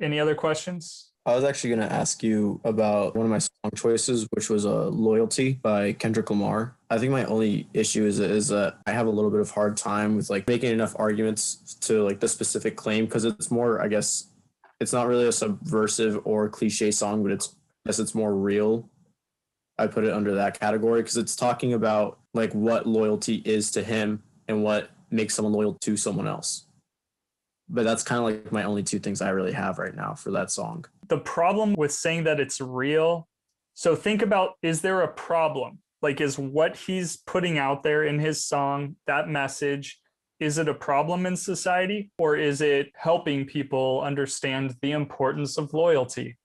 Any other questions? I was actually going to ask you about one of my song choices, which was Loyalty by Kendrick Lamar. I think my only issue is that I have a little bit of hard time with like making enough arguments to like the specific claim because it's more, I guess, it's not really a subversive or cliche song, but I guess it's more real. I put it under that category because it's talking about like what loyalty is to him and what makes someone loyal to someone else. But that's kind of like my only two things I really have right now for that song. The problem with saying that it's real, so think about, is there a problem? Like, is what he's putting out there in his song, that message, is it a problem in society, or is it helping people understand the importance of loyalty?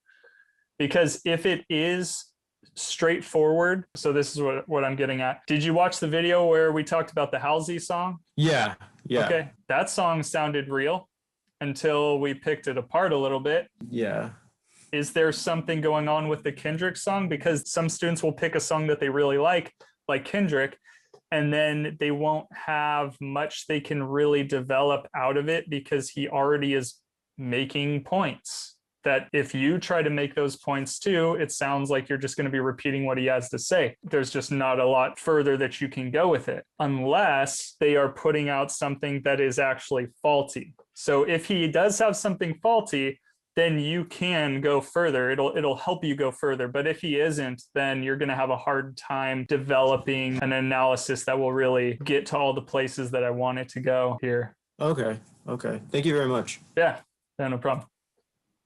Because if it is straightforward, so this is what I'm getting at. Did you watch the video where we talked about the Halsey song? Yeah. Okay, that song sounded real until we picked it apart a little bit. Yeah. Is there something going on with the Kendrick song? Because some students will pick a song that they really like Kendrick, and then they won't have much they can really develop out of it because he already is making points. That if you try to make those points too, it sounds like you're just going to be repeating what he has to say. There's just not a lot further that you can go with it unless they are putting out something that is actually faulty. So if he does have something faulty, then you can go further. It'll help you go further. But if he isn't, then you're going to have a hard time developing an analysis that will really get to all the places that I want it to go here. Okay. Thank you very much. Yeah, no problem.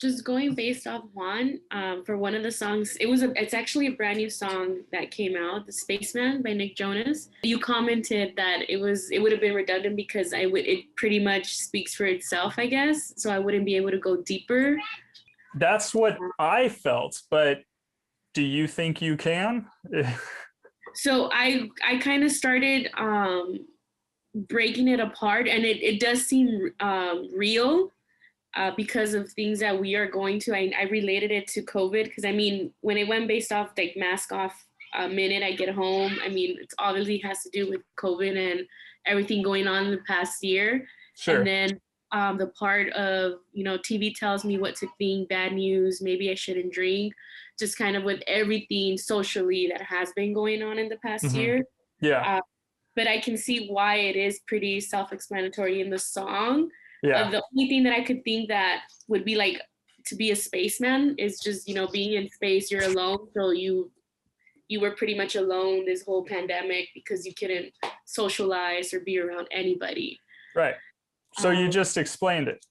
Just going based off Juan, for one of the songs, it's actually a brand new song that came out, the Spaceman by Nick Jonas. You commented that it would have been redundant because it pretty much speaks for itself, I guess. So I wouldn't be able to go deeper. That's what I felt, but do you think you can? So I kind of started breaking it apart, and it does seem real. Because of things that we are going to. I related it to COVID because, I mean, when it went based off like mask off minute I get home, I mean, it obviously has to do with COVID and everything going on in the past year. Sure. And then the part of, TV tells me what to think, bad news, maybe I shouldn't drink, just kind of with everything socially that has been going on in the past year. Yeah. But I can see why it is pretty self-explanatory in the song. Yeah. The only thing that I could think that would be like to be a spaceman is just, being in space, you're alone. So you were pretty much alone this whole pandemic because you couldn't socialize or be around anybody. Right. So you just explained it.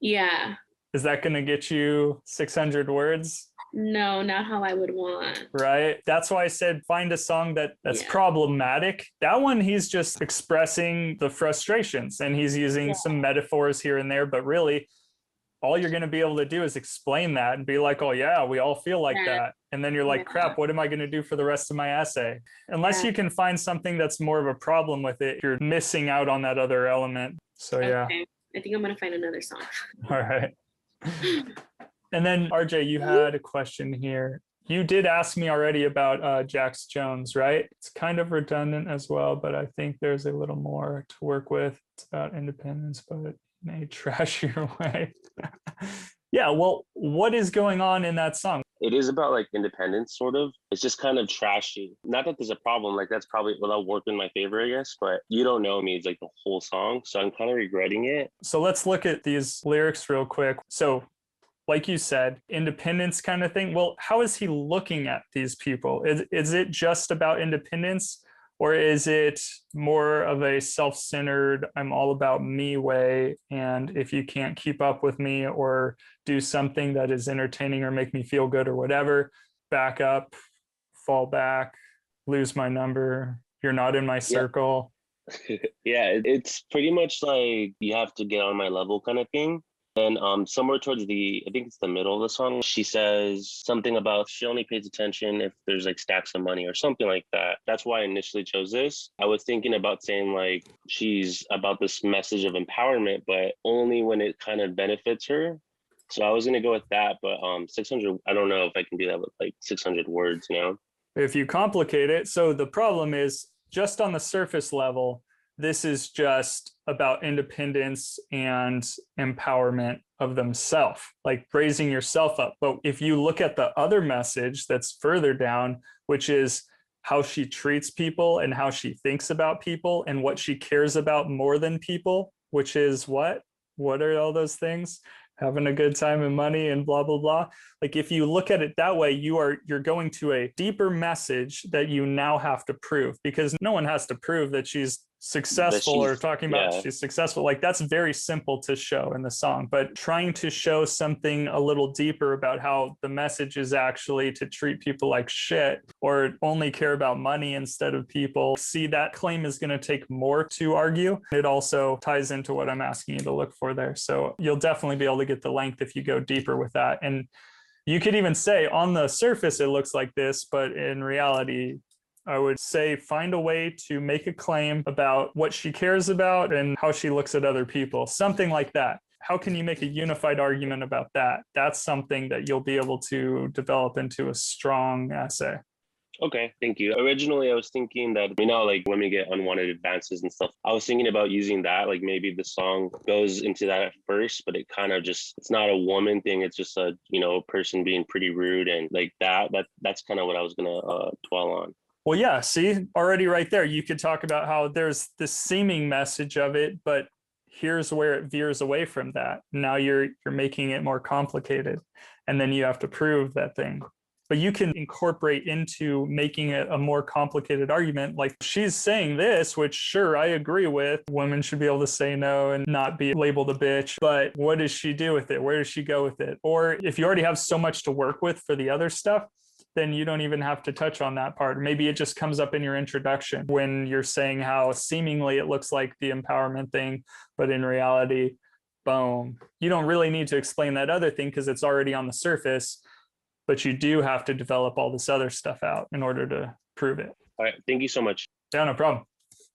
Yeah. Is that going to get you 600 words? No, not how I would want. Right. That's why I said find a song that's problematic. That one, he's just expressing the frustrations and he's using some metaphors here and there. But really, all you're going to be able to do is explain that and be like, oh, yeah, we all feel like that. And then you're like, crap, what am I going to do for the rest of my essay? Unless you can find something that's more of a problem with it, you're missing out on that other element. So, yeah. I think I'm going to find another song. All right. And then, RJ, you had a question here. You did ask me already about Jax Jones, right? It's kind of redundant as well, but I think there's a little more to work with. It's about independence, but it may trash your way. Yeah, well, what is going on in that song? It is about like independence, sort of. It's just kind of trashy. Not that there's a problem, like that's probably without work in my favor, I guess, but You Don't Know Me is like the whole song. So I'm kind of regretting it. So let's look at these lyrics real quick. So like you said, independence kind of thing. Well, how is he looking at these people? Is it just about independence, or is it more of a self-centered, I'm all about me way, and if you can't keep up with me or do something that is entertaining or make me feel good or whatever, back up, fall back, lose my number, you're not in my circle. Yeah, it's pretty much like you have to get on my level kind of thing. And somewhere towards I think it's the middle of the song, she says something about she only pays attention if there's like stacks of money or something like that. That's why I initially chose this. I was thinking about saying like she's about this message of empowerment, but only when it kind of benefits her. So I was going to go with that, but 600, I don't know if I can do that with like 600 words, If you complicate it. So the problem is just on the surface level, this is just about independence and empowerment of themselves, like raising yourself up. But if you look at the other message that's further down, which is how she treats people and how she thinks about people and what she cares about more than people, which is what are all those things? Having a good time and money and blah, blah, blah. Like if you look at it that way, you're going to a deeper message that you now have to prove, because no one has to prove that she's successful or talking about she's successful. Like that's very simple to show in the song, but trying to show something a little deeper about how the message is actually to treat people like shit or only care about money instead of people. See, that claim is going to take more to argue. It also ties into what I'm asking you to look for there. So you'll definitely be able to get the length if you go deeper with that. And you could even say on the surface, it looks like this, but in reality, I would say find a way to make a claim about what she cares about and how she looks at other people, something like that. How can you make a unified argument about that? That's something that you'll be able to develop into a strong essay. Okay, thank you. Originally, I was thinking that, like women get unwanted advances and stuff. I was thinking about using that, like maybe the song goes into that at first, but it kind of just, it's not a woman thing. It's just a, person being pretty rude and like that's kind of what I was going to dwell on. Well, yeah, see, already right there, you could talk about how there's this seeming message of it, but here's where it veers away from that. Now you're making it more complicated, and then you have to prove that thing. But you can incorporate into making it a more complicated argument. Like she's saying this, which sure, I agree with. Women should be able to say no and not be labeled a bitch. But what does she do with it? Where does she go with it? Or if you already have so much to work with for the other stuff, then you don't even have to touch on that part. Maybe it just comes up in your introduction when you're saying how seemingly it looks like the empowerment thing, but in reality, boom. You don't really need to explain that other thing because it's already on the surface, but you do have to develop all this other stuff out in order to prove it. All right. Thank you so much. Yeah, no problem.